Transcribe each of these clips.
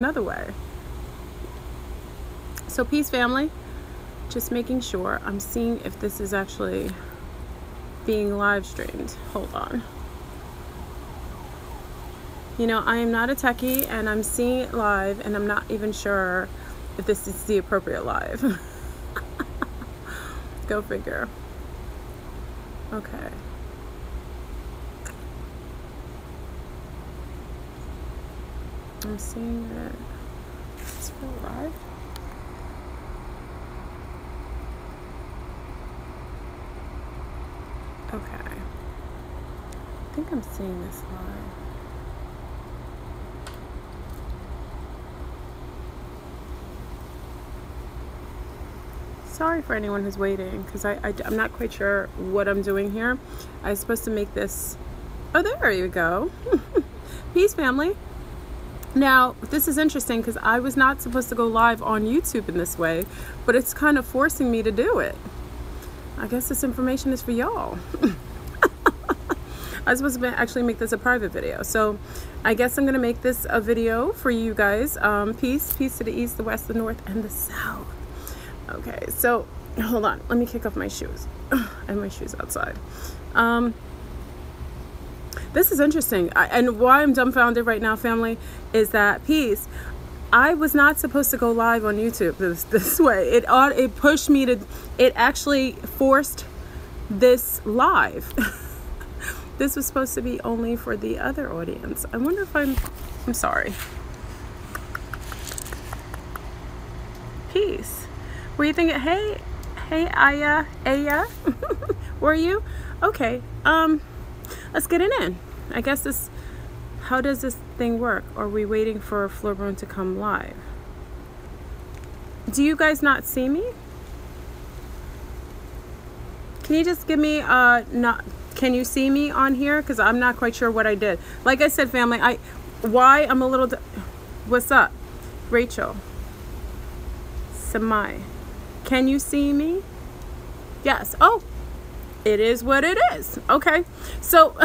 another way. So peace, family. Just making sure. I'm seeing if this is actually being live streamed. Hold on. You know, I am not a techie, and I'm seeing it live, and I'm not even sure if this is the appropriate live. Go figure. Okay. I'm seeing it. It's still live. Okay. I think I'm seeing this live. Sorry for anyone who's waiting, because I'm not quite sure what I'm doing here. I was supposed to make this. Oh, there you go. Peace, family. Now, this is interesting because I was not supposed to go live on YouTube in this way, but it's kind of forcing me to do it. I guess this information is for y'all. I was supposed to actually make this a private video, so I guess I'm gonna make this a video for you guys. Peace to the east, the west, the north, and the south. Okay, so hold on, let me kick off my shoes. I have my shoes outside. This is interesting, and why I'm dumbfounded right now, family, is that peace. I was not supposed to go live on YouTube this way. It pushed me to. It actually forced this live. This was supposed to be only for the other audience. I wonder if I'm sorry. Peace. Were you thinking, hey, Aya, were you? Okay, let's get it in. I guess this, how does this thing work? Are we waiting for Floorburn to come live? Do you guys not see me? Can you just give me, can you see me on here? Because I'm not quite sure what I did. Like I said, family, I'm a little, what's up? Rachel. Samai. Can you see me? Yes. Oh, it is what it is. Okay. So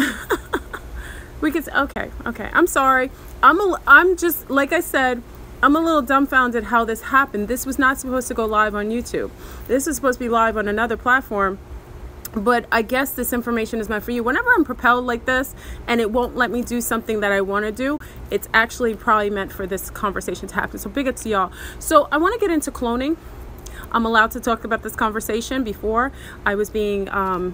we could, okay. I'm sorry. I'm just, like I said, I'm a little dumbfounded how this happened. This was not supposed to go live on YouTube. This is supposed to be live on another platform. But I guess this information is meant for you. Whenever I'm propelled like this and it won't let me do something that I want to do, it's actually probably meant for this conversation to happen. So big up to y'all. So I want to get into cloning. I'm allowed to talk about this conversation. Before I was meant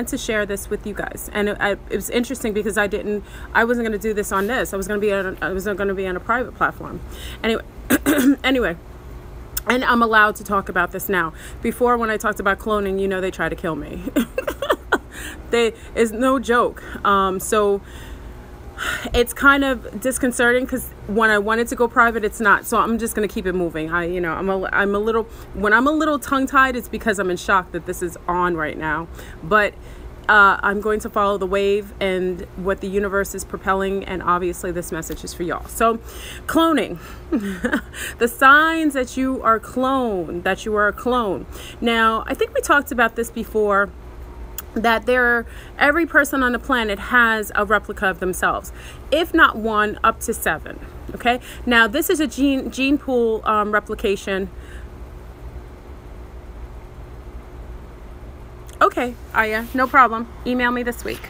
to share this with you guys, and it was interesting because I wasn't going to do this on this. I was going to be on a private platform. Anyway, and I'm allowed to talk about this now. Before, when I talked about cloning, you know, they tried to kill me. It's no joke. So it's kind of disconcerting because when I wanted to go private, it's not. So I'm just going to keep it moving. When I'm a little tongue-tied, it's because I'm in shock that this is on right now. But I'm going to follow the wave and what the universe is propelling, and obviously this message is for y'all. So cloning. The signs that you are a clone. Now, I think we talked about this before, that every person on the planet has a replica of themselves, if not one, up to 7. Okay, now this is a gene pool replication. Okay, Aya, no problem. Email me this week.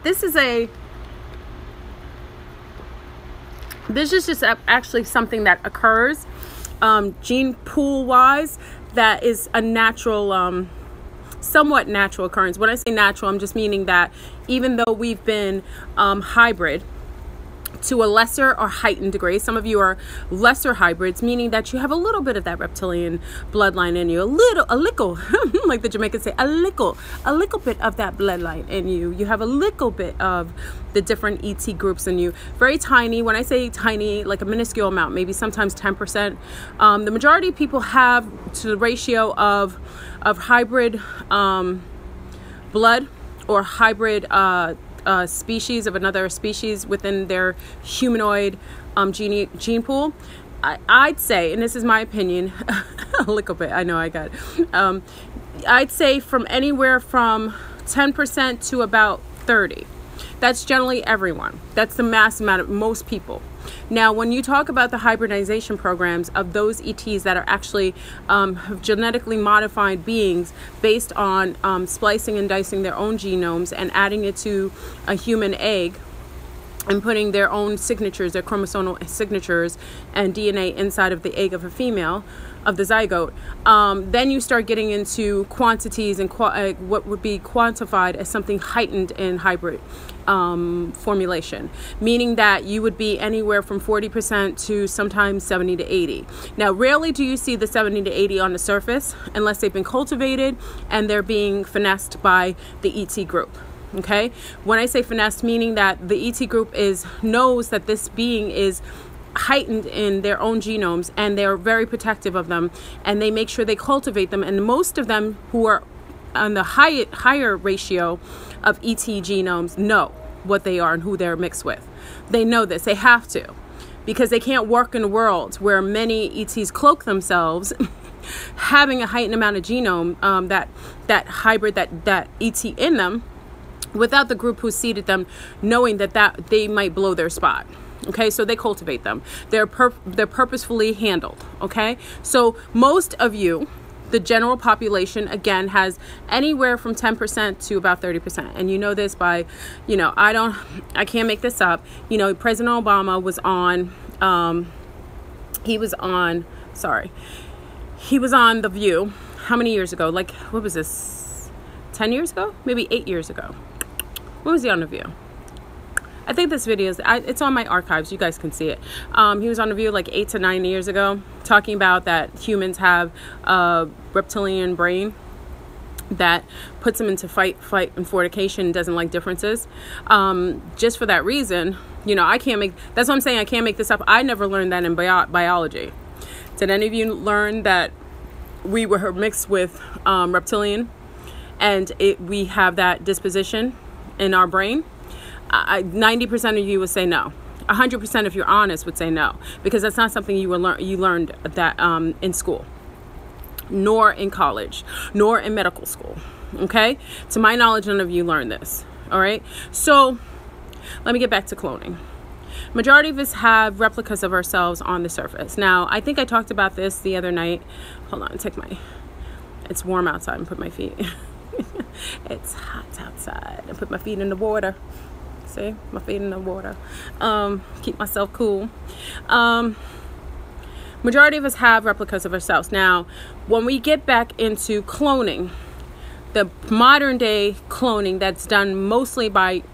This is just actually something that occurs gene pool wise, that is a natural somewhat natural occurrence. When I say natural, I'm just meaning that even though we've been hybrid to a lesser or heightened degree, some of you are lesser hybrids, meaning that you have a little bit of that reptilian bloodline in you, a little like the Jamaicans say, a little bit of that bloodline in you. You have a little bit of the different ET groups in you. Very tiny. When I say tiny, like a minuscule amount, maybe sometimes 10%. The majority of people have to the ratio of hybrid blood or hybrid species of another species within their humanoid gene pool. I'd say, and this is my opinion, a little bit, I know I got it. I'd say from anywhere from 10% to about 30. That's generally everyone. That's the mass amount of most people. Now, when you talk about the hybridization programs of those ETs that are actually genetically modified beings based on splicing and dicing their own genomes and adding it to a human egg, and putting their own signatures, their chromosomal signatures and DNA inside of the egg of a female, of the zygote, then you start getting into quantities and what would be quantified as something heightened in hybrid formulation, meaning that you would be anywhere from 40% to sometimes 70 to 80. Now, rarely do you see the 70 to 80 on the surface unless they've been cultivated and they're being finessed by the ET group. Okay, when I say finesse, meaning that the ET group knows that this being is heightened in their own genomes and they're very protective of them, and they make sure they cultivate them. And most of them who are on the higher ratio of ET genomes know what they are and who they're mixed with. They know this. They have to, because they can't work in a world where many ETs cloak themselves having a heightened amount of genome, that hybrid, that ET in them, without the group who seeded them knowing that they might blow their spot. Okay, so they cultivate them. They're purposefully handled. Okay, so most of you, the general population, again, has anywhere from 10% to about 30%. And you know this by, I can't make this up. President Obama was on, he was on The View. How many years ago? Like, what was this? 10 years ago? Maybe 8 years ago. When was he on The View? I think this video it's on my archives. You guys can see it. He was on The View like 8 to 9 years ago, talking about that humans have a reptilian brain that puts them into fight, and fornication, and doesn't like differences. Just for that reason, that's what I'm saying. I can't make this up. I never learned that in biology. Did any of you learn that we were mixed with reptilian, and we have that disposition in our brain? 90% of you would say no. 100%, if you're honest, would say no, because that's not something you learned that in school, nor in college, nor in medical school. Okay, to my knowledge, none of you learned this. All right, so let me get back to cloning. Majority of us have replicas of ourselves on the surface. Now, I think I talked about this the other night. Hold on, it's warm outside and put my feet. It's hot outside. I put my feet in the water. See, my feet in the water. Keep myself cool. Majority of us have replicas of ourselves. Now, when we get back into cloning, the modern day cloning that's done mostly by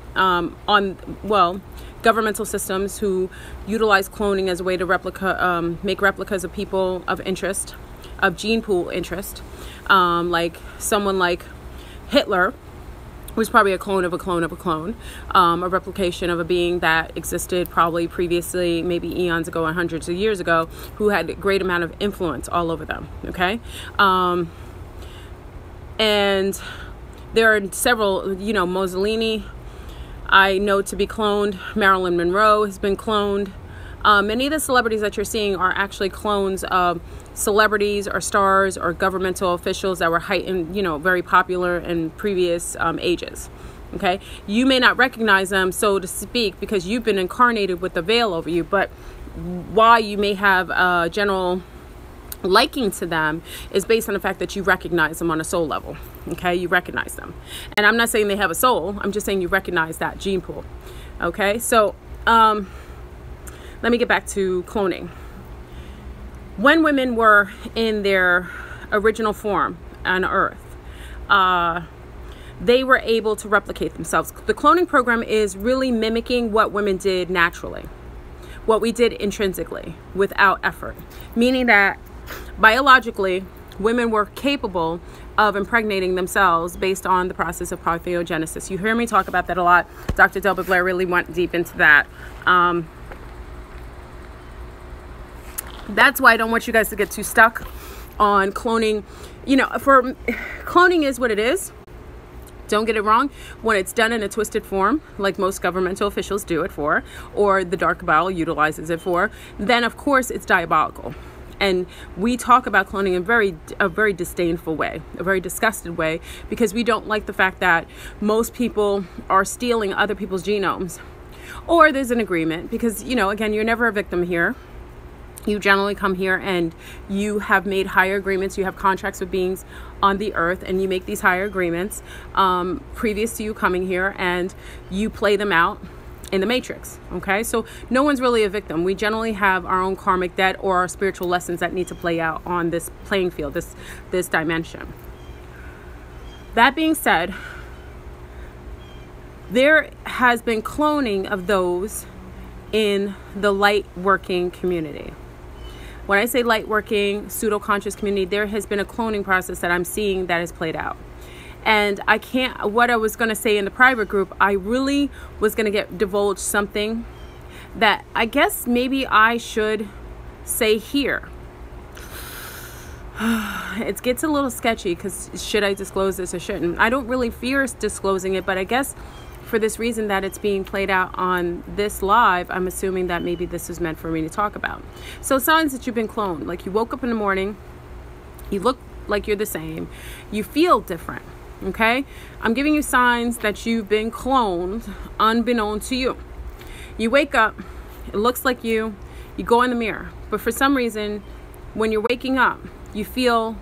governmental systems who utilize cloning as a way to make replicas of people of interest, of gene pool interest, like someone like Hitler, who's probably a clone of a clone of a clone, a replication of a being that existed probably previously, maybe eons ago and hundreds of years ago, who had a great amount of influence all over them. Okay, and there are several, Mussolini, I know to be cloned. Marilyn Monroe has been cloned. Many of the celebrities that you're seeing are actually clones of celebrities or stars or governmental officials that were heightened, very popular in previous ages. Okay, you may not recognize them, so to speak, because you've been incarnated with the veil over you, but why you may have a general liking to them is based on the fact that you recognize them on a soul level. Okay, you recognize them, and I'm not saying they have a soul, I'm just saying you recognize that gene pool. Okay, so let me get back to cloning. When women were in their original form on Earth, they were able to replicate themselves. The cloning program is really mimicking what women did naturally, what we did intrinsically without effort, meaning that biologically women were capable of impregnating themselves based on the process of parthenogenesis. You hear me talk about that a lot. Dr. Delbert Blair really went deep into that. That's why I don't want you guys to get too stuck on cloning. For cloning is what it is. Don't get it wrong. When it's done in a twisted form, like most governmental officials do it for, or the dark cabal utilizes it for, then of course it's diabolical. And we talk about cloning in a very disdainful way, a very disgusted way, because we don't like the fact that most people are stealing other people's genomes. Or there's an agreement because, again, you're never a victim here. You generally come here and you have made higher agreements. You have contracts with beings on the earth, and you make these higher agreements previous to you coming here, and you play them out in the matrix. Okay, so no one's really a victim. We generally have our own karmic debt or our spiritual lessons that need to play out on this playing field, this dimension. That being said, there has been cloning of those in the light working community. When I say light working, pseudo-conscious community, there has been a cloning process that I'm seeing that has played out. And what I was going to say in the private group, I really was going to divulge something that I guess maybe I should say here. It gets a little sketchy because should I disclose this or shouldn't? I don't really fear disclosing it, but I guess for this reason that it's being played out on this live, I'm assuming that maybe this is meant for me to talk about. So signs that you've been cloned, like you woke up in the morning, you look like you're the same, you feel different, okay? I'm giving you signs that you've been cloned unbeknown to you. You wake up, it looks like you go in the mirror, but for some reason, when you're waking up, you feel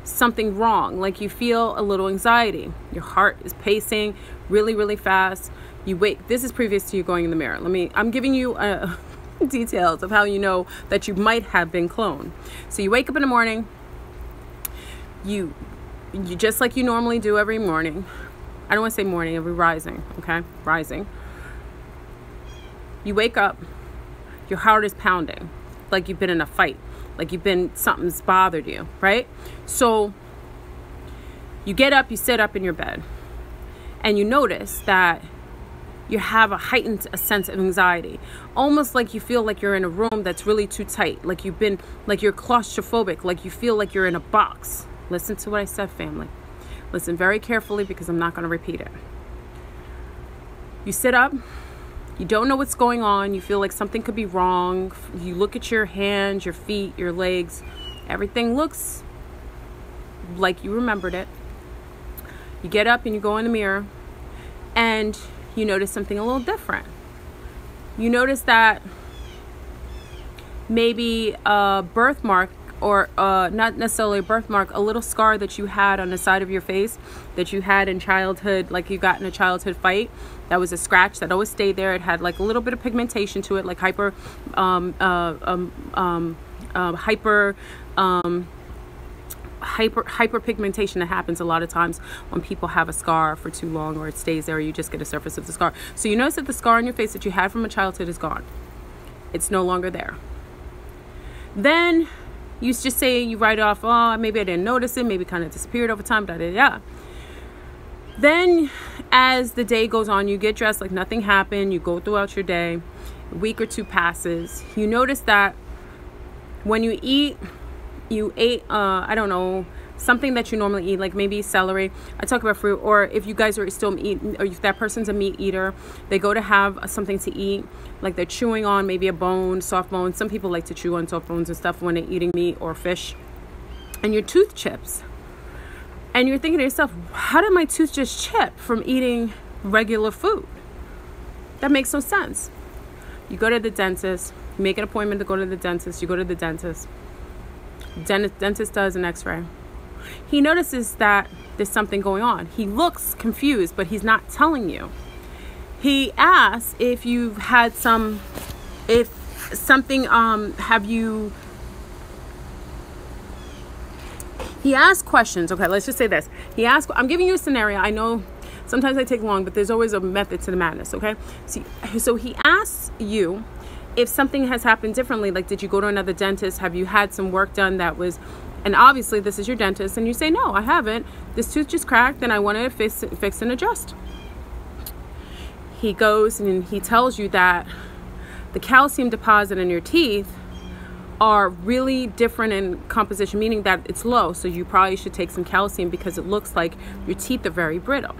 something wrong, like you feel a little anxiety. Your heart is pacing really, really fast. You wake, this is previous to you going in the mirror. I'm giving you details of how you know that you might have been cloned. So you wake up in the morning, you just like you normally do every morning. I don't want to say morning, every rising, okay? Rising. You wake up, your heart is pounding, like you've been in a fight, like something's bothered you, right? So you get up, you sit up in your bed, and you notice that you have a heightened sense of anxiety, almost like you feel like you're in a room that's really too tight, like you're claustrophobic, like you feel like you're in a box. Listen to what I said, family. Listen very carefully because I'm not going to repeat it. You sit up, you don't know what's going on, you feel like something could be wrong, you look at your hands, your feet, your legs, everything looks like you remembered it. You get up and you go in the mirror and you notice something a little different. You notice that maybe a birthmark, or not necessarily a birthmark, a little scar that you had on the side of your face that you had in childhood, like you got in a childhood fight, that was a scratch that always stayed there. It had like a little bit of pigmentation to it, like hyperpigmentation that happens a lot of times when people have a scar for too long, or it stays there, or you just get a surface of the scar. So you notice that the scar on your face that you had from a childhood is gone. It's no longer there. Then you just say, you write off, oh, maybe I didn't notice it, maybe kind of disappeared over time, Then as the day goes on, you get dressed like nothing happened, you go throughout your day, a week or two passes, you notice that when you ate, I don't know, something that you normally eat, like maybe celery. I talk about fruit, or if you guys are still eating, or if that person's a meat eater, they go to have something to eat, like they're chewing on maybe a bone, soft bone. Some people like to chew on soft bones and stuff when they're eating meat or fish. And your tooth chips. And you're thinking to yourself, how did my tooth just chip from eating regular food? That makes no sense. You go to the dentist, you make an appointment to go to the dentist, you go to the dentist. Dentist does an x-ray. He notices that there's something going on. He looks confused, but he's not telling you. He asks if you've had he asks questions. Okay, let's just say this. I'm giving you a scenario. I know sometimes I take long, but there's always a method to the madness, okay? So he asks you if something has happened differently, like did you go to another dentist? Have you had some work done that was, and obviously this is your dentist, and you say, no, I haven't. This tooth just cracked and I wanted to fix and adjust. He goes and he tells you that the calcium deposit in your teeth are really different in composition, meaning that it's low. So you probably should take some calcium because it looks like your teeth are very brittle.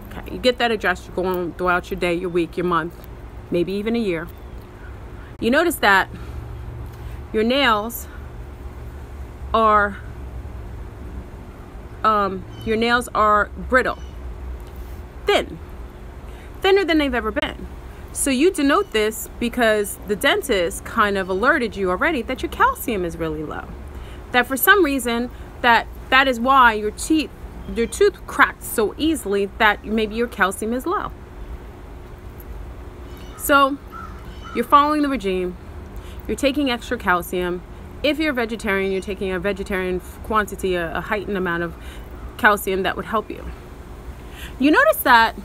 Okay, you get that addressed, you're going throughout your day, your week, your month, maybe even a year. You notice that your nails are brittle, thinner than they've ever been. So you denote this because the dentist kind of alerted you already that your calcium is really low. That for some reason that is why your tooth cracks so easily, that maybe your calcium is low. So you're following the regime. You're taking extra calcium. If you're a vegetarian, you're taking a vegetarian quantity, a heightened amount of calcium that would help you. You notice that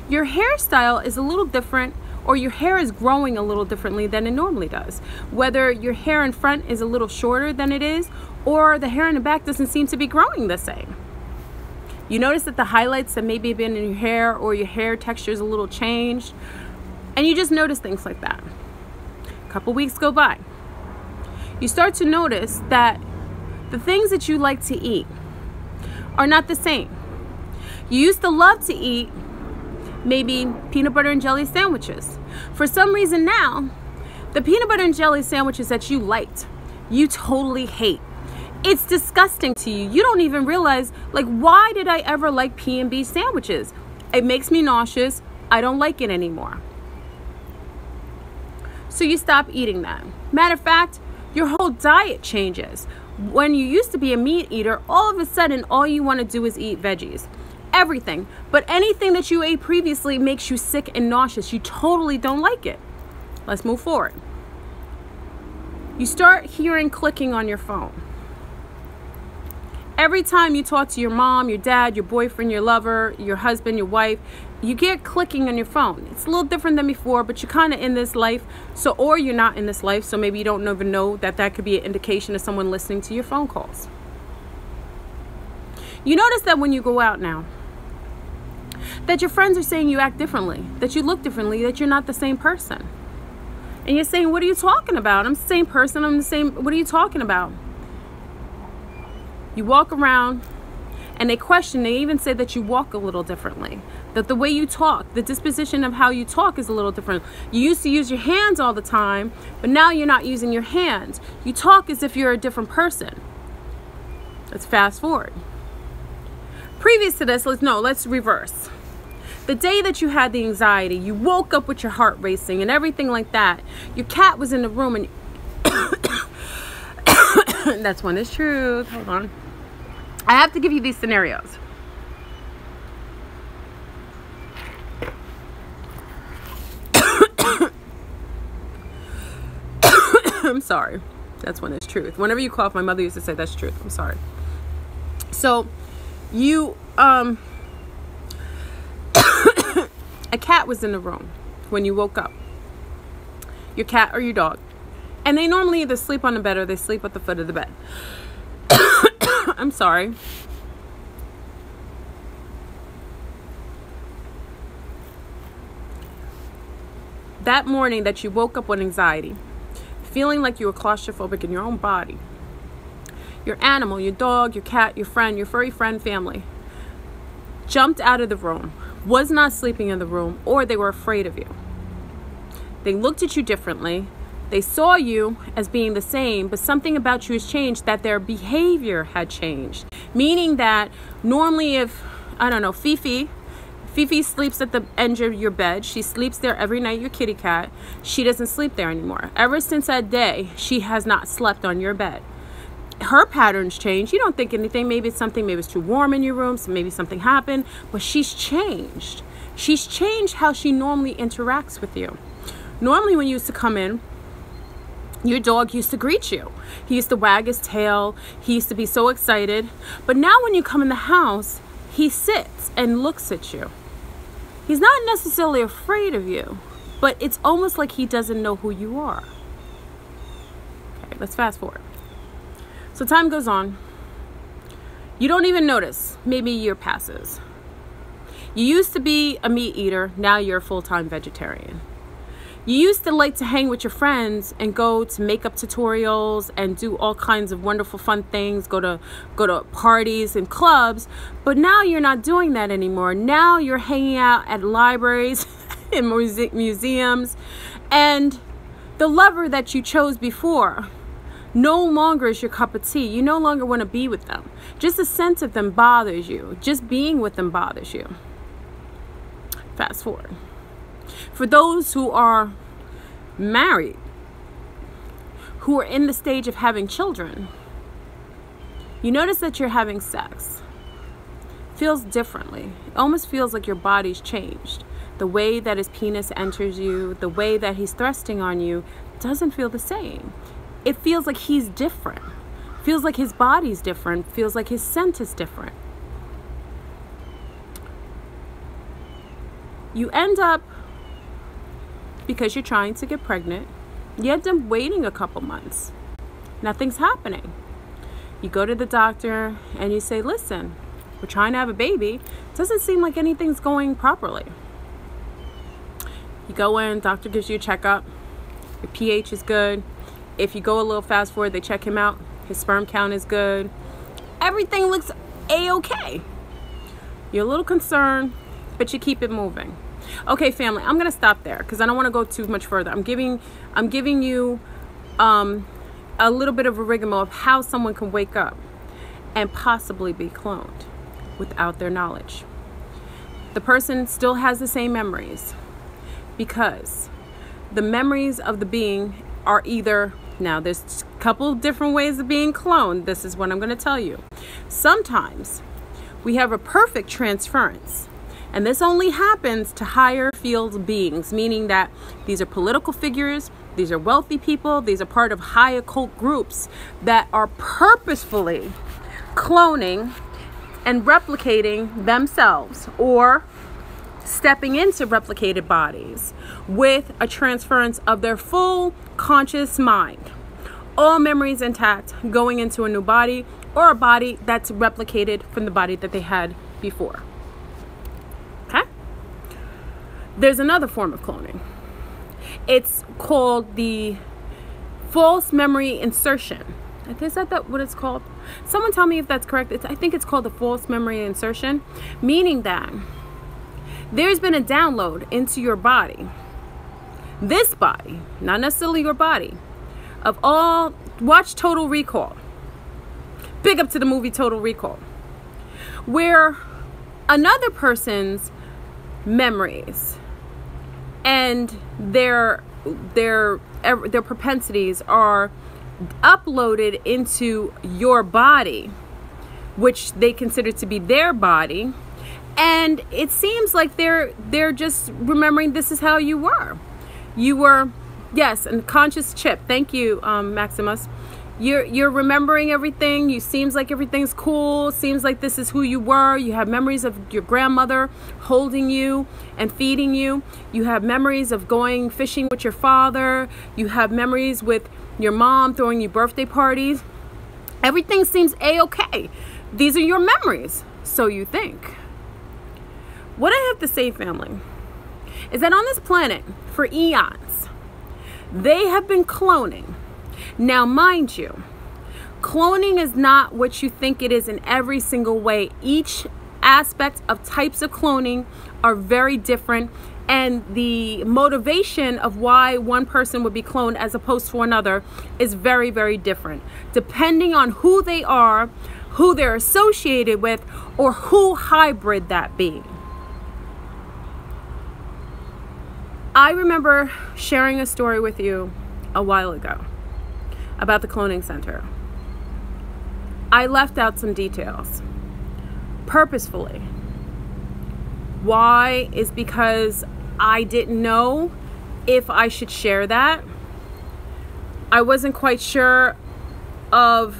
your hairstyle is a little different, or your hair is growing a little differently than it normally does. Whether your hair in front is a little shorter than it is, or the hair in the back doesn't seem to be growing the same. You notice that the highlights that maybe have been in your hair, or your hair texture is a little changed, and you just notice things like that. A couple weeks go by. You start to notice that the things that you like to eat are not the same. You used to love to eat maybe peanut butter and jelly sandwiches. For some reason now, the peanut butter and jelly sandwiches that you liked, you totally hate. It's disgusting to you. You don't even realize, like, why did I ever like P&B sandwiches? It makes me nauseous. I don't like it anymore. So you stop eating that. Matter of fact, your whole diet changes. When you used to be a meat eater, all of a sudden, all you want to do is eat veggies. Everything. But anything that you ate previously makes you sick and nauseous. You totally don't like it. Let's move forward. You start hearing clicking on your phone. Every time you talk to your mom, your dad, your boyfriend, your lover, your husband, your wife, you get clicking on your phone. It's a little different than before, but you're kind of in this life, or you're not in this life, so maybe you don't even know that could be an indication of someone listening to your phone calls. You notice that when you go out now, that your friends are saying you act differently, that you look differently, that you're not the same person. And you're saying, what are you talking about? I'm the same person, I'm the same, what are you talking about? You walk around and they even say that you walk a little differently. That the way you talk, the disposition of how you talk is a little different. You used to use your hands all the time, but now you're not using your hands. You talk as if you're a different person. Let's fast forward. Previous to this, let's reverse. The day that you had the anxiety, you woke up with your heart racing and everything like that. Your cat was in the room and that's one is truth. Hold on. I have to give you these scenarios. I'm sorry. That's when it's truth. Whenever you cough, my mother used to say that's truth. I'm sorry. So you a cat was in the room when you woke up. Your cat or your dog. And they normally either sleep on the bed or they sleep at the foot of the bed. I'm sorry. That morning that you woke up with anxiety, feeling like you were claustrophobic in your own body, your animal, your dog, your cat, your friend, your furry friend, family, jumped out of the room, was not sleeping in the room, or they were afraid of you. They looked at you differently. They saw you as being the same, but something about you has changed, that their behavior had changed. Meaning that normally if, Fifi sleeps at the end of your bed. She sleeps there every night, your kitty cat. She doesn't sleep there anymore. Ever since that day, she has not slept on your bed. Her patterns change. You don't think anything. Maybe it's something, maybe it's too warm in your room, so maybe something happened, but she's changed. She's changed how she normally interacts with you. Normally when you used to come in, your dog used to greet you. He used to wag his tail. He used to be so excited. But now when you come in the house, he sits and looks at you. He's not necessarily afraid of you, but it's almost like he doesn't know who you are. Okay, let's fast forward. So time goes on. You don't even notice. Maybe a year passes. You used to be a meat eater. Now you're a full-time vegetarian. You used to like to hang with your friends and go to makeup tutorials and do all kinds of wonderful fun things, go to parties and clubs, but now you're not doing that anymore. Now you're hanging out at libraries and museums, and the lover that you chose before no longer is your cup of tea. You no longer want to be with them. Just the sense of them bothers you. Just being with them bothers you. Fast forward. For those who are married, who are in the stage of having children, you notice that you're having sex. Feels differently. It almost feels like your body's changed. The way that his penis enters you, the way that he's thrusting on you, doesn't feel the same. It feels like he's different. Feels like his body's different. Feels like his scent is different. You end up, because you're trying to get pregnant, you end up waiting a couple months. Nothing's happening. You go to the doctor and you say, listen, we're trying to have a baby. It doesn't seem like anything's going properly. You go in, doctor gives you a checkup. Your pH is good. If you go a little fast forward, they check him out. His sperm count is good. Everything looks a-okay. You're a little concerned, but you keep it moving. Okay, family, I'm going to stop there because I don't want to go too much further. I'm giving you a little bit of a rigmarole of how someone can wake up and possibly be cloned without their knowledge. The person still has the same memories because the memories of the being are either, now there's a couple different ways of being cloned. This is what I'm going to tell you. Sometimes we have a perfect transference. And this only happens to higher field beings, meaning that these are political figures, these are wealthy people, these are part of high occult groups that are purposefully cloning and replicating themselves or stepping into replicated bodies with a transference of their full conscious mind. All memories intact, going into a new body or a body that's replicated from the body that they had before. There's another form of cloning. It's called the false memory insertion. Is that what it's called? Someone tell me if that's correct. I think it's called the false memory insertion, meaning that there's been a download into your body, this body, not necessarily your body, of all, watch Total Recall. Big up to the movie Total Recall, where another person's memories and their propensities are uploaded into your body, which they consider to be their body, and it seems like they're just remembering this is how you were. You were, yes, and conscious chip. Thank you, Maximus. You're remembering everything. You seems like everything's cool. Seems like this is who you were. You have memories of your grandmother holding you and feeding you. You have memories of going fishing with your father. You have memories with your mom throwing you birthday parties. Everything seems a-okay. These are your memories, so you think. What I have to say, family, is that on this planet for eons, they have been cloning. Now, mind you, cloning is not what you think it is in every single way. Each aspect of types of cloning are very different, and the motivation of why one person would be cloned as opposed to another is very, very different, depending on who they are, who they're associated with, or who hybrid that be. I remember sharing a story with you a while ago about the cloning center. I left out some details purposefully. Why? Is because I didn't know if I should share that. I wasn't quite sure of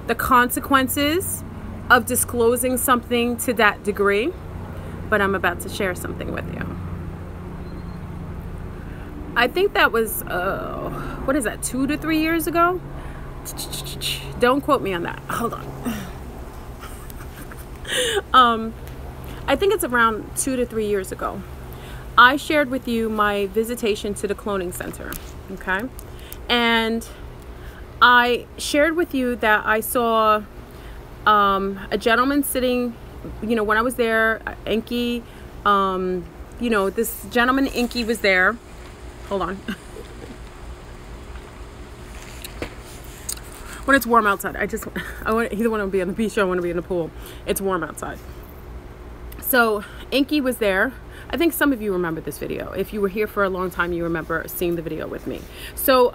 the consequences of disclosing something to that degree, but I'm about to share something with you. I think that was, what is that, 2 to 3 years ago? Don't quote me on that. Hold on. I think it's around 2 to 3 years ago. I shared with you my visitation to the cloning center, okay? And I shared with you that I saw a gentleman sitting, you know, when I was there, Inky, you know, this gentleman, Inky, was there. Hold on. when it's warm outside. I either want to be on the beach or I want to be in the pool. It's warm outside. So Inky was there. I think some of you remember this video. If you were here for a long time, you remember seeing the video with me. So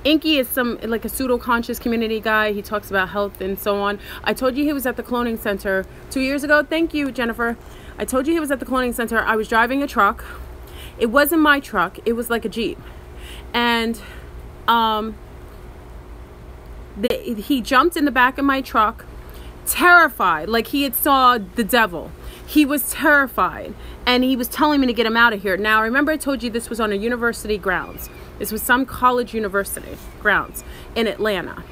Inky is like a pseudo-conscious community guy. He talks about health and so on. I told you he was at the cloning center 2 years ago. Thank you, Jennifer. I told you he was at the cloning center. I was driving a truck. It wasn't my truck. It was like a Jeep. And he jumped in the back of my truck, terrified, like he had saw the devil. He was terrified, and he was telling me to get him out of here. Now, remember I told you this was on a university grounds. This was some college university grounds in Atlanta.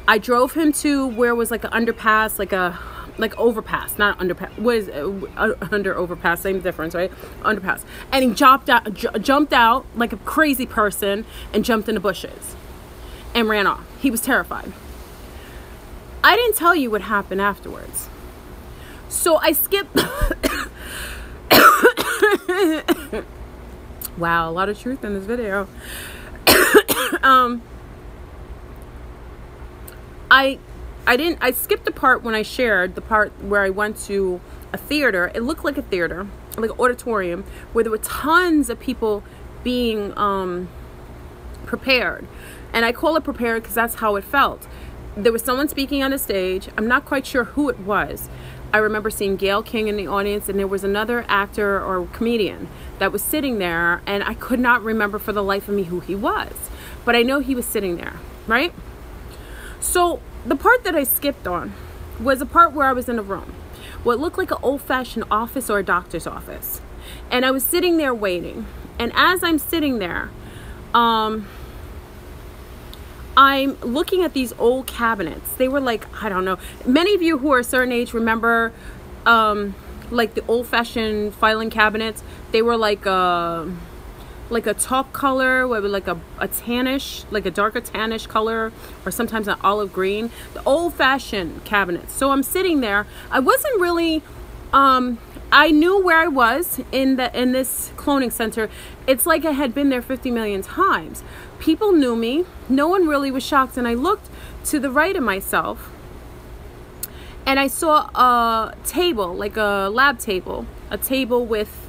I drove him to where was like an underpass, like overpass, not underpass. What is under overpass? Same difference, right? Underpass. And he jumped out like a crazy person and jumped in the bushes and ran off. He was terrified. I didn't tell you what happened afterwards. So I skipped. Wow, a lot of truth in this video. I skipped the part when I shared the part where I went to a theater. It looked like a theater, like an auditorium, where there were tons of people being prepared. And I call it prepared because that's how it felt. There was someone speaking on the stage. I'm not quite sure who it was. I remember seeing Gayle King in the audience, and there was another actor or comedian that was sitting there, and I could not remember for the life of me who he was. But I know he was sitting there, right? So the part that I skipped on was a part where I was in a room. What looked like an old-fashioned office or a doctor's office. And I was sitting there waiting. And as I'm sitting there, I'm looking at these old cabinets. They were like, I don't know. Many of you who are a certain age remember like the old-fashioned filing cabinets. They were like a top color, with like a tannish, like a darker tannish color, or sometimes an olive green. The old-fashioned cabinets. So I'm sitting there. I wasn't really. I knew where I was in this cloning center. It's like I had been there 50 million times. People knew me. No one really was shocked. And I looked to the right of myself, and I saw a table, like a lab table, a table with,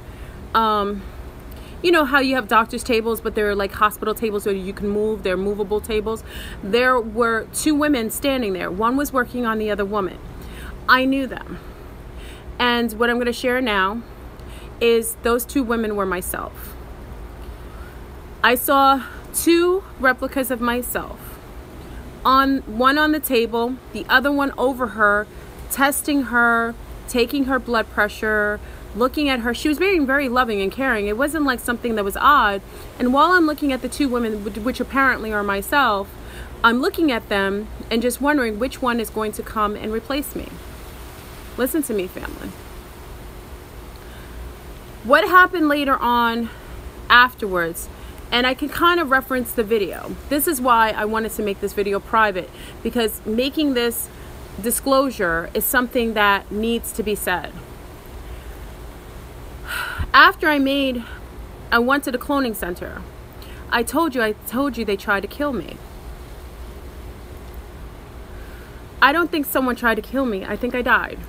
you know how you have doctor's tables, but they're like hospital tables where you can move. They're movable tables. There were two women standing there. One was working on the other woman. I knew them. And what I'm going to share now is those two women were myself. I saw two replicas of myself. One on the table, the other one over her, testing her, taking her blood pressure, looking at her. She was being very loving and caring. It wasn't like something that was odd. And while I'm looking at the two women, which apparently are myself, I'm looking at them and just wondering which one is going to come and replace me. Listen to me, family. What happened later on afterwards, and I can kind of reference the video. This is why I wanted to make this video private, because making this disclosure is something that needs to be said. After I went to the cloning center. I told you they tried to kill me. I don't think someone tried to kill me. I think I died.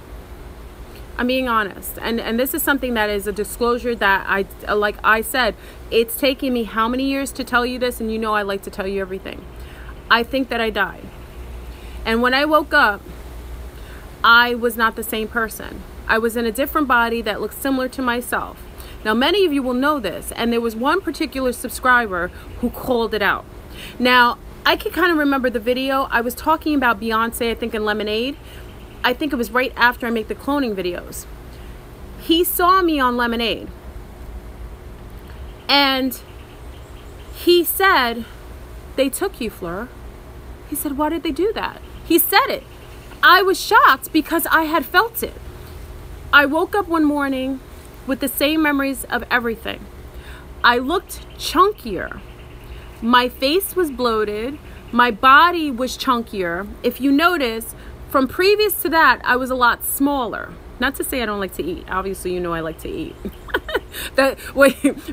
I'm being honest. And this is something that is a disclosure that like I said, it's taken me how many years to tell you this, and you know I like to tell you everything. I think that I died. And when I woke up, I was not the same person. I was in a different body that looked similar to myself. Now, many of you will know this, and there was one particular subscriber who called it out. Now, I can kind of remember the video. I was talking about Beyonce, I think in Lemonade. I think it was right after I make the cloning videos. He saw me on Lemonade. And he said, "They took you, Fleur." He said, "Why did they do that?" He said it. I was shocked because I had felt it. I woke up one morning with the same memories of everything. I looked chunkier. My face was bloated. My body was chunkier. If you notice, from previous to that, I was a lot smaller. Not to say I don't like to eat. Obviously, you know I like to eat.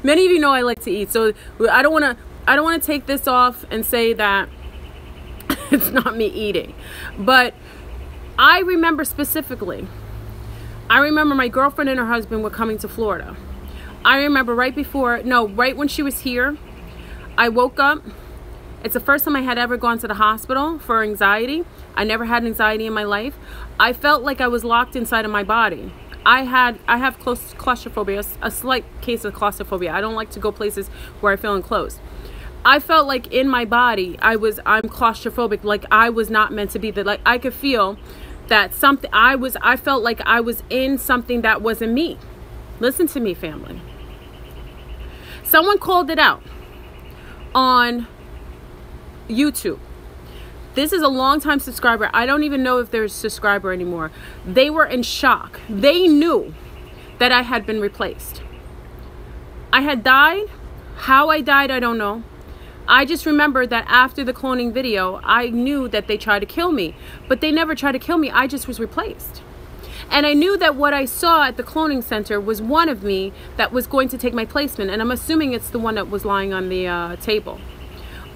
Many of you know I like to eat. So I don't want to take this off and say that It's not me eating. But I remember specifically, I remember my girlfriend and her husband were coming to Florida. I remember right when she was here, I woke up. It's the first time I had ever gone to the hospital for anxiety. I never had anxiety in my life. I felt like I was locked inside of my body. I have claustrophobia, a slight case of claustrophobia. I don't like to go places where I feel enclosed. I felt like in my body, I'm claustrophobic, like I was not meant to be there. Like I could feel that I felt like I was in something that wasn't me. Listen to me, family. Someone called it out on YouTube. This is a longtime subscriber. I don't even know if they're a subscriber anymore. They were in shock. They knew that I had been replaced. I had died. How I died, I don't know. I just remember that after the cloning video, I knew that they tried to kill me. But they never tried to kill me. I just was replaced. And I knew that what I saw at the cloning center was one of me that was going to take my placement. And I'm assuming it's the one that was lying on the table.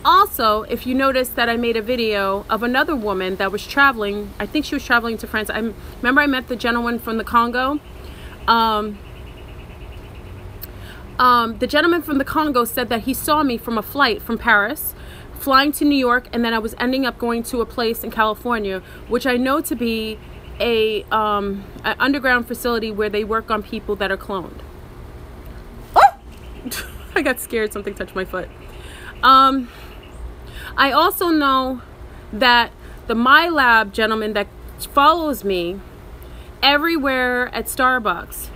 Also, if you notice that I made a video of another woman that was traveling, I think she was traveling to France. Remember I met the gentleman from the Congo? The gentleman from the Congo said that he saw me from a flight from Paris, flying to New York, and then I was ending up going to a place in California, which I know to be an underground facility where they work on people that are cloned. Oh! I got scared, something touched my foot. I also know that the My Lab gentleman that follows me everywhere at Starbucks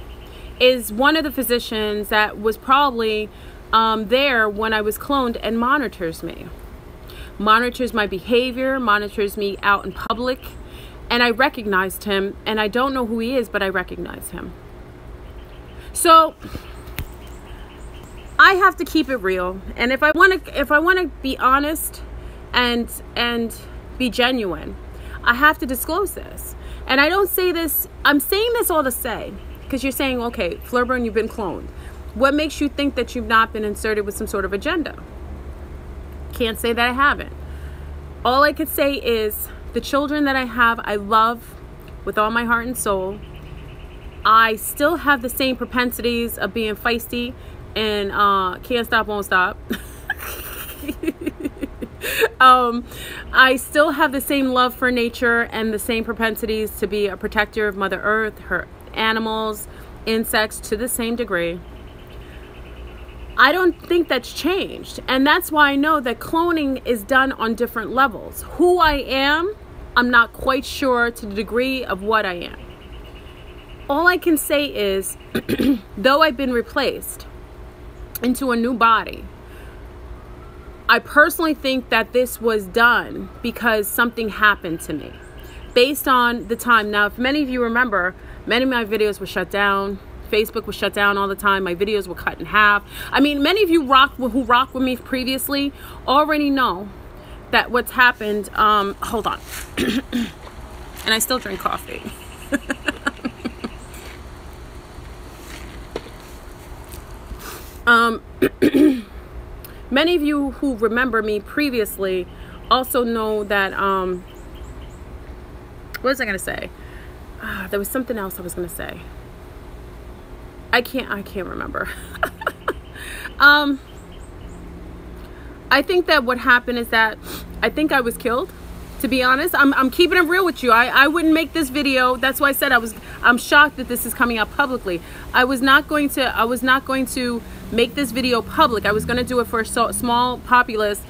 is one of the physicians that was probably there when I was cloned and monitors me. Monitors my behavior, monitors me out in public. And I recognized him, and I don't know who he is, but I recognized him. So I have to keep it real. And if I want to be honest and be genuine, I have to disclose this. And I don't say this, I'm saying this all to say, because you're saying, okay, Flurburn, you've been cloned. What makes you think that you've not been inserted with some sort of agenda? Can't say that I haven't. All I could say is the children that I have, I love with all my heart and soul. I still have the same propensities of being feisty and can't stop, won't stop. I still have the same love for nature and the same propensities to be a protector of Mother Earth, her animals, insects to the same degree. I don't think that's changed. And that's why I know that cloning is done on different levels. Who I am, I'm not quite sure to the degree of what I am. All I can say is, though I've been replaced into a new body, I personally think that this was done because something happened to me based on the time. Now, if many of you remember, many of my videos were shut down. Facebook was shut down all the time. My videos were cut in half. I mean, many of you who rocked with me previously already know that what's happened. Hold on. And I still drink coffee. Many of you who remember me previously also know that, what was I going to say? There was something else I was going to say. I can't remember. I think that what happened is that I think I was killed. To be honest, I'm keeping it real with you. I wouldn't make this video. That's why I said I'm shocked that this is coming out publicly. I was not going to make this video public. I was going to do it for a small populace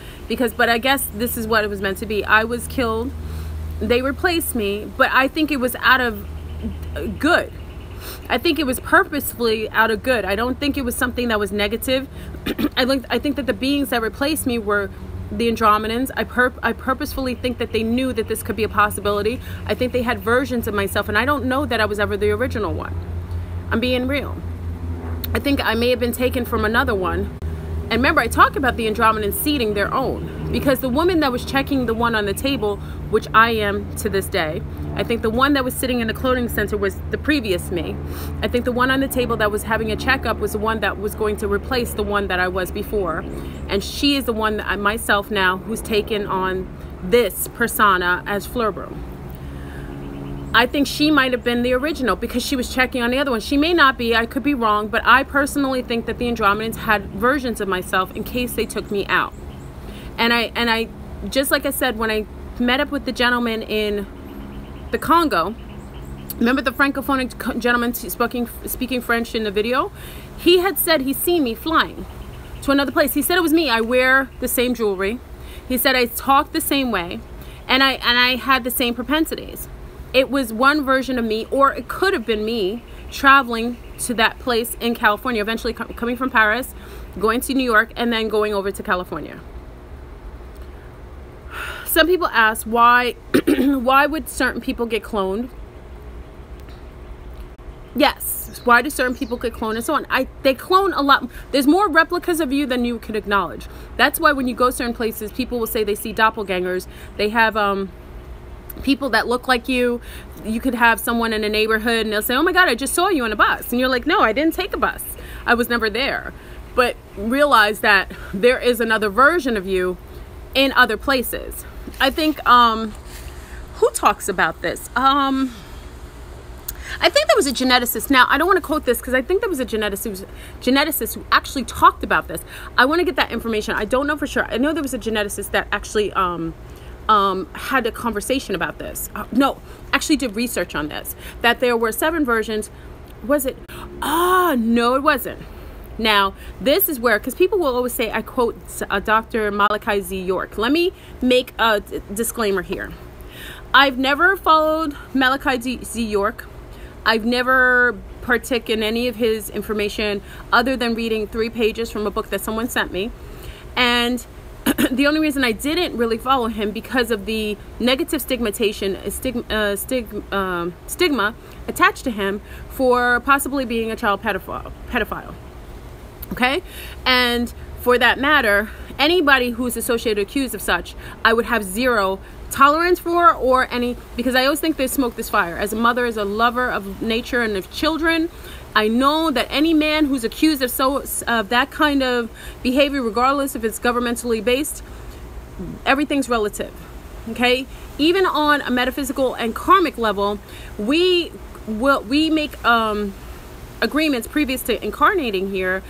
but I guess this is what it was meant to be. I was killed. They replaced me, but I think it was out of good. I think it was purposefully out of good. I don't think it was something that was negative. I think that the beings that replaced me were the Andromedans. I purposefully think that they knew that this could be a possibility. I think they had versions of myself, and I don't know that I was ever the original one. I'm being real. I think I may have been taken from another one. And remember, I talked about the Andromedans seeding their own, because the woman that was checking the one on the table, which I am to this day, I think the one that was sitting in the clothing center was the previous me. I think the one on the table that was having a checkup was the one that was going to replace the one that I was before. And she is the one that myself now who's taken on this persona as Fleur Broom. I think she might have been the original because she was checking on the other one. She may not be, I could be wrong, but I personally think that the Andromedans had versions of myself in case they took me out. And I just like I said, when I met up with the gentleman in the Congo, remember the francophonic gentleman speaking French in the video? He had said he's seen me flying to another place. He said it was me. I wear the same jewelry. He said I talk the same way, and I had the same propensities. It was one version of me, or it could have been me traveling to that place in California, eventually coming from Paris, going to New York, and then going over to California. Some people ask why would certain people get cloned? Yes, why do certain people get cloned and so on? They clone a lot. There's more replicas of you than you could acknowledge. That's why when you go certain places, people will say they see doppelgangers. They have people that look like you. You could have someone in a neighborhood and they'll say, oh my God, I just saw you on a bus. And you're like, no, I didn't take a bus. I was never there. But realize that there is another version of you in other places. I think, who talks about this? I think there was a geneticist. Now, I don't want to quote this because I think there was a geneticist who actually talked about this. I want to get that information. I don't know for sure. I know there was a geneticist that actually had a conversation about this. No, actually did research on this. That there were 7 versions. Was it? No, it wasn't. Now, this is where, because people will always say, I quote Dr. Malachi Z. York. Let me make a disclaimer here. I've never followed Malachi Z. York. I've never partook in any of his information other than reading 3 pages from a book that someone sent me. And the only reason I didn't really follow him because of the negative stigma attached to him for possibly being a child pedophile. Okay? And for that matter, anybody who's associated or accused of such, I would have zero tolerance for, or any, because I always think there's smoke, there's fire. As a mother, as a lover of nature and of children, I know that any man who's accused of that kind of behavior, regardless if it's governmentally based, everything's relative. Okay? Even on a metaphysical and karmic level, we make agreements previous to incarnating here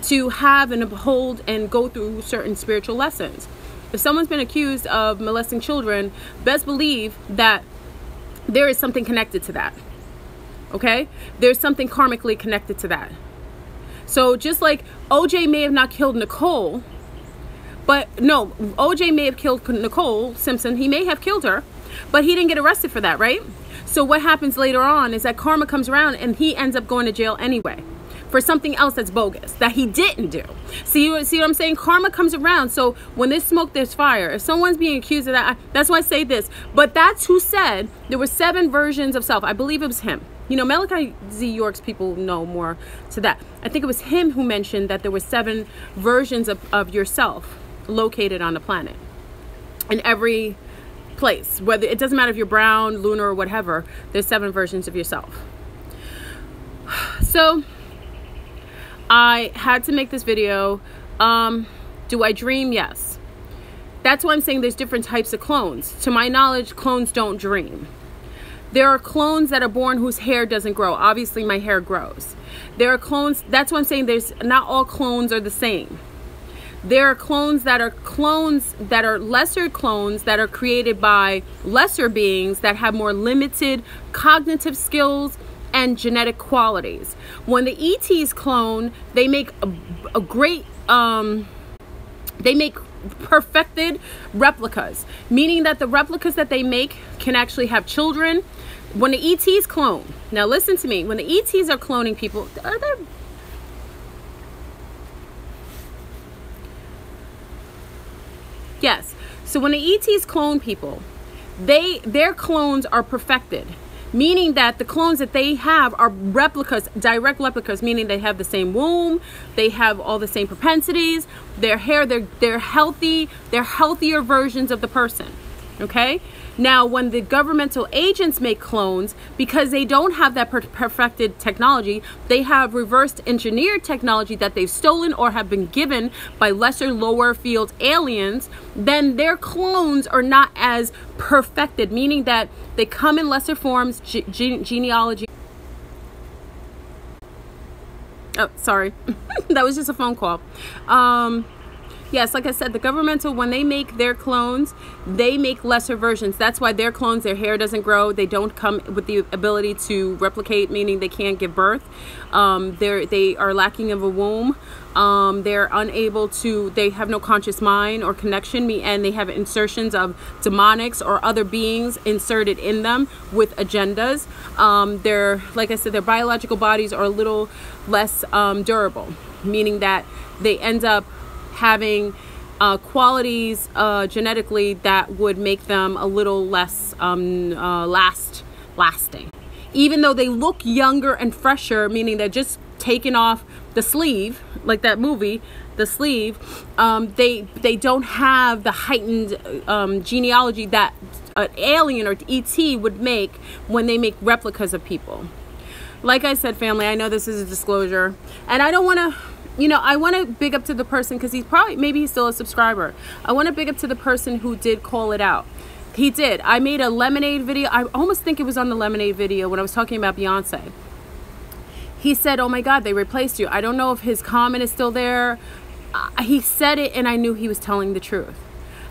to have and uphold and go through certain spiritual lessons. If someone's been accused of molesting children, best believe that there is something connected to that. Okay? There's something karmically connected to that. So just like OJ may have not killed Nicole, but no, OJ may have killed Nicole Simpson. He may have killed her, but he didn't get arrested for that, right? So what happens later on is that karma comes around and he ends up going to jail anyway for something else that's bogus, that he didn't do. See what I'm saying? Karma comes around. So when there's smoke, there's fire. If someone's being accused of that, that's why I say this. But that's who said there were 7 versions of self. I believe it was him. You know, Malachi Z. York's people know more to that. I think it was him who mentioned that there were 7 versions of yourself located on the planet. In every place. Whether it doesn't matter if you're brown, lunar, or whatever, there's 7 versions of yourself. So I had to make this video. Do I dream? Yes. That's why I'm saying there's different types of clones. To my knowledge, clones don't dream. There are clones that are born whose hair doesn't grow. Obviously, my hair grows. There are clones. That's why I'm saying there's not all clones are the same. There are clones that are lesser clones that are created by lesser beings that have more limited cognitive skills and genetic qualities. When the ETs clone, they make a great, they make perfected replicas, meaning that the replicas that they make can actually have children. When the ETs clone, now listen to me, when the ETs are cloning people, are there... Yes. So when the ETs clone people, their clones are perfected, meaning that the clones that they have are replicas, direct replicas, meaning they have the same womb, they have all the same propensities, their hair, they're healthy, they're healthier versions of the person. Okay, now when the governmental agents make clones, because they don't have that perfected technology, they have reversed engineered technology that they've stolen or have been given by lesser lower field aliens, then their clones are not as perfected, meaning that they come in lesser forms, genealogy. Oh, sorry. That was just a phone call. Yes, like I said, the governmental, when they make their clones, they make lesser versions. That's why their clones, their hair doesn't grow. They don't come with the ability to replicate, meaning they can't give birth. They are lacking of a womb. They're unable to, they have no conscious mind or connection, and they have insertions of demonics or other beings inserted in them with agendas. Like I said, their biological bodies are a little less durable, meaning that they end up having qualities genetically that would make them a little less lasting. Even though they look younger and fresher, meaning they're just taken off the sleeve, like that movie, The Sleeve, they don't have the heightened genealogy that an alien or ET would make when they make replicas of people. Like I said, family, I know this is a disclosure, and I don't want to, I want to big up to the person, because maybe he's still a subscriber. I want to big up to the person who did call it out. He did. I made a Lemonade video. I almost think it was on the Lemonade video when I was talking about Beyonce. He said, oh my God, they replaced you. I don't know if his comment is still there. He said it, and I knew he was telling the truth.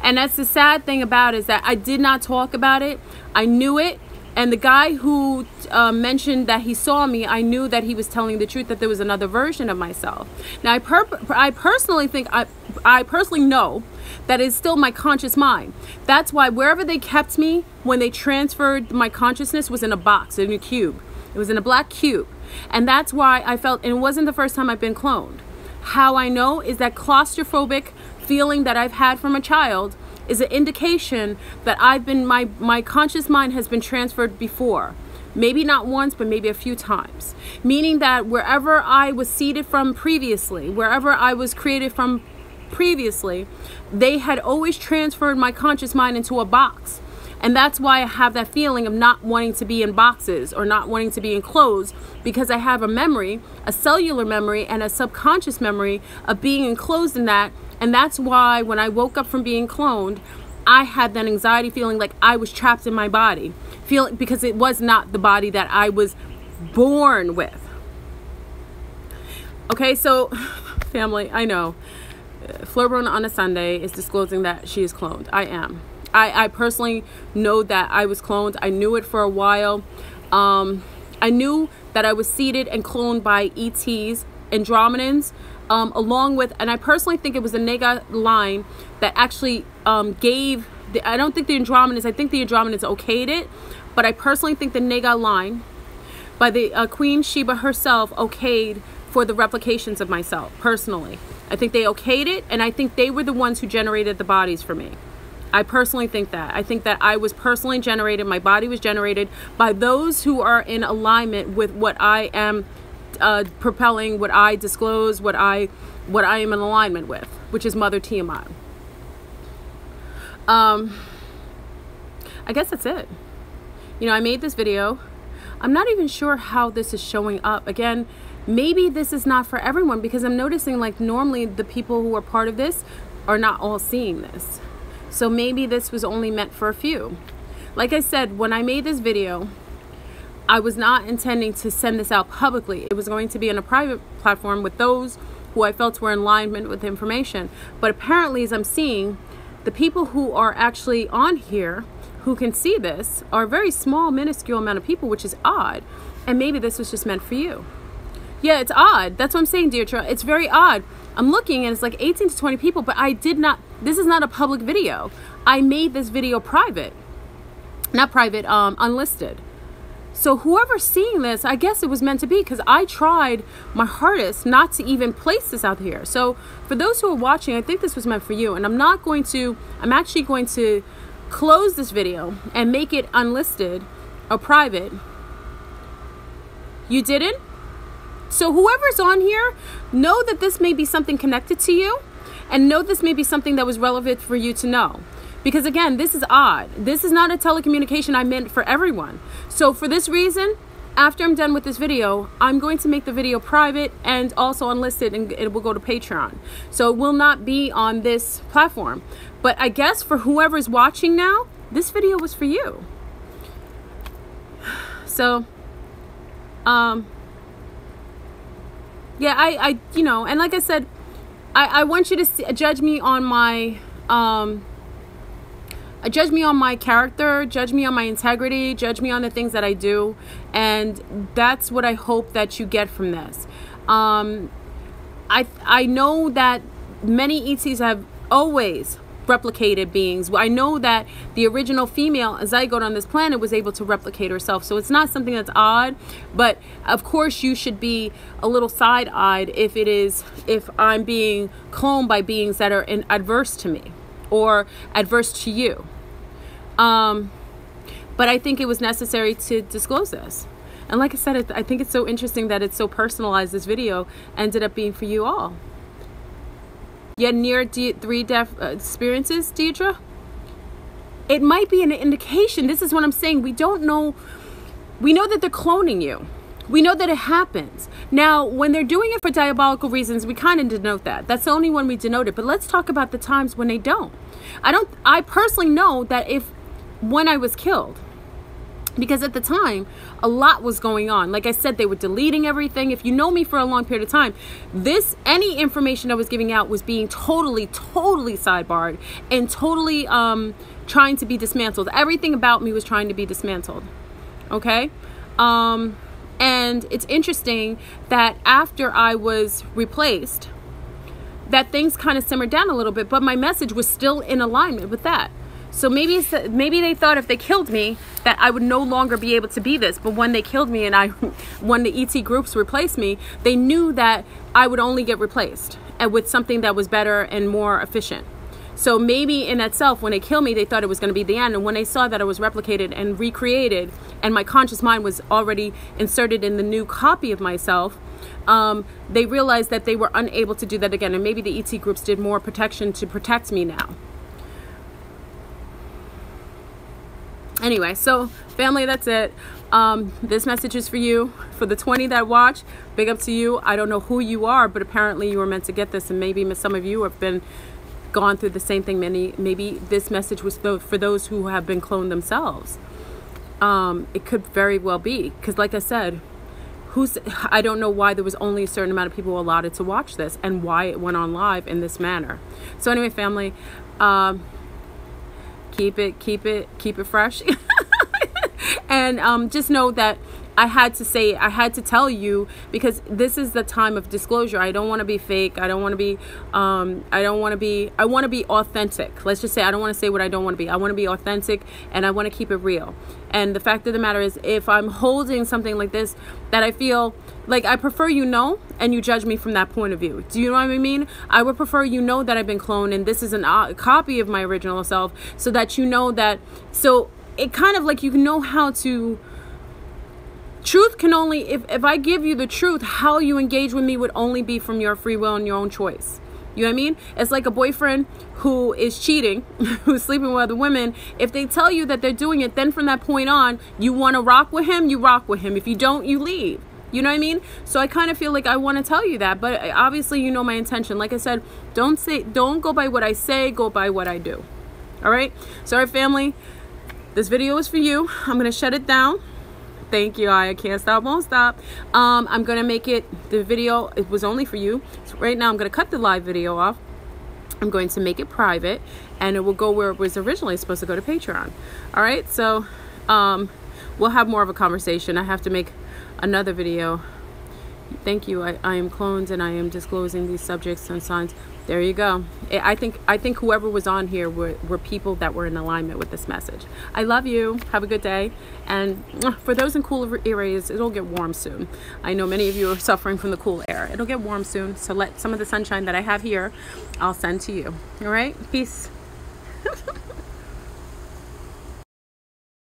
And that's the sad thing about it, is that I did not talk about it. I knew it. And the guy who mentioned that he saw me, I knew that he was telling the truth, that there was another version of myself. Now, I personally think, I personally know that it's still my conscious mind. That's why wherever they kept me, when they transferred my consciousness, was in a box, in a cube. It was in a black cube. And that's why I felt, and it wasn't the first time I've been cloned. How I know is that claustrophobic feeling that I've had from a child is an indication that my conscious mind has been transferred before. Maybe not once, but maybe a few times. Meaning that wherever I was seated from previously, wherever I was created from previously, they had always transferred my conscious mind into a box. And that's why I have that feeling of not wanting to be in boxes or not wanting to be enclosed, because I have a memory, a cellular memory and a subconscious memory of being enclosed in that. And that's why when I woke up from being cloned, I had that anxiety feeling like I was trapped in my body, because it was not the body that I was born with. Okay, so family, I know Florbrona on a Sunday is disclosing that she is cloned. I am. I personally know that I was cloned. I knew it for a while. I knew that I was seeded and cloned by ETs, Andromedans, along with, and I personally think it was the Nega line that actually gave, I don't think the Andromedans, I think the Andromedans okayed it, but I personally think the Nega line by the Queen Sheba herself okayed for the replications of myself, personally. I think they okayed it, and I think they were the ones who generated the bodies for me. I personally think that. I think that I was personally generated, my body was generated by those who are in alignment with what I am propelling, what I disclose, what I am in alignment with, which is Mother Tiamat. I guess that's it. I made this video. I'm not even sure how this is showing up. Again, maybe this is not for everyone, because I'm noticing like normally the people who are part of this are not all seeing this. So maybe this was only meant for a few. Like I said, when I made this video, I was not intending to send this out publicly. It was going to be on a private platform with those who I felt were in alignment with the information. But apparently, as I'm seeing, the people who are actually on here who can see this are a very small, minuscule amount of people, which is odd. And maybe this was just meant for you. Yeah, it's odd. That's what I'm saying, Deirdre. It's very odd. I'm looking and it's like 18 to 20 people, but I did not, this is not a public video. I made this video private. Not private, unlisted. So whoever's seeing this, I guess it was meant to be, because I tried my hardest not to even place this out here. So for those who are watching, I think this was meant for you. And I'm actually going to close this video and make it unlisted or private. You didn't? So whoever's on here, know that this may be something connected to you, and know this may be something that was relevant for you to know. Because again, this is odd. This is not a telecommunication I meant for everyone. So for this reason, after I'm done with this video, I'm going to make the video private and also unlisted, and it will go to Patreon. So it will not be on this platform. But I guess for whoever's watching now, this video was for you. So, yeah, I you know, and like I said, I want you to judge me on my, judge me on my character, judge me on my integrity, judge me on the things that I do. And that's what I hope that you get from this. I know that many ETs have always replicated beings. I know that the original female zygote on this planet was able to replicate herself. So it's not something that's odd, but of course you should be a little side-eyed if I'm being cloned by beings that are adverse to me or adverse to you. But I think it was necessary to disclose this. And like I said, I think it's so interesting that it's so personalized. This video ended up being for you all. Yet near 3-death experiences, Deidre? It might be an indication. This is what I'm saying. We don't know. We know that they're cloning you. We know that it happens. Now, when they're doing it for diabolical reasons, we kind of denote that. That's the only one we denoted. But let's talk about the times when they don't. I personally know that when I was killed, because at the time, a lot was going on. Like I said, they were deleting everything. If you know me for a long period of time, any information I was giving out was being totally sidebarred and totally trying to be dismantled. Everything about me was trying to be dismantled. Okay? And it's interesting that after I was replaced, that things kind of simmered down a little bit, but my message was still in alignment with that. So maybe they thought if they killed me that I would no longer be able to be this. But when they killed me and when the ET groups replaced me, they knew that I would only get replaced and with something that was better and more efficient. So maybe in itself, when they killed me, they thought it was going to be the end. And when they saw that I was replicated and recreated and my conscious mind was already inserted in the new copy of myself, they realized that they were unable to do that again. And maybe the ET groups did more protection to protect me now. Anyway, so family, that's it. This message is for you. For the 20 that watch, big up to you. I don't know who you are, but apparently you were meant to get this, and maybe some of you have gone through the same thing. Maybe this message was for those who have been cloned themselves. It could very well be, because like I said, I don't know why there was only a certain amount of people allotted to watch this and why it went on live in this manner. So anyway, family, keep it fresh. And just know that I had to tell you, because this is the time of disclosure. I don't want to be fake. I want to be authentic. Let's just say, I don't want to say what I don't want to be. I want to be authentic, and I want to keep it real. And the fact of the matter is, if I'm holding something like this that I feel like, I prefer and you judge me from that point of view. Do you know what I mean? I would prefer that I've been cloned and this is a copy of my original self, so that you know that, so it kind of like, you know how to, truth can only, if I give you the truth, how you engage with me would only be from your free will and your own choice. You know what I mean? It's like a boyfriend who is cheating, who's sleeping with other women. If they tell you that they're doing it, then from that point on, you want to rock with him, you rock with him. If you don't, you leave. You know what I mean? So I kind of feel like I want to tell you that, but obviously you know my intention. Like I said, don't go by what I say, go by what I do. All right? So our family, this video is for you. I'm going to shut it down. Thank you. I can't stop, won't stop. I'm going to make the video, it was only for you. So right now I'm going to cut the live video off. I'm going to make it private, and it will go where it was originally supposed to go, to Patreon. All right? So we'll have more of a conversation. I have to make another video. Thank you. I am cloned, and I am disclosing these subjects and signs. There you go. I think whoever was on here were people that were in alignment with this message. I love you. Have a good day. And for those in cooler areas, it'll get warm soon. I know many of you are suffering from the cool air. It'll get warm soon. So let some of the sunshine that I have here, I'll send to you. All right? Peace.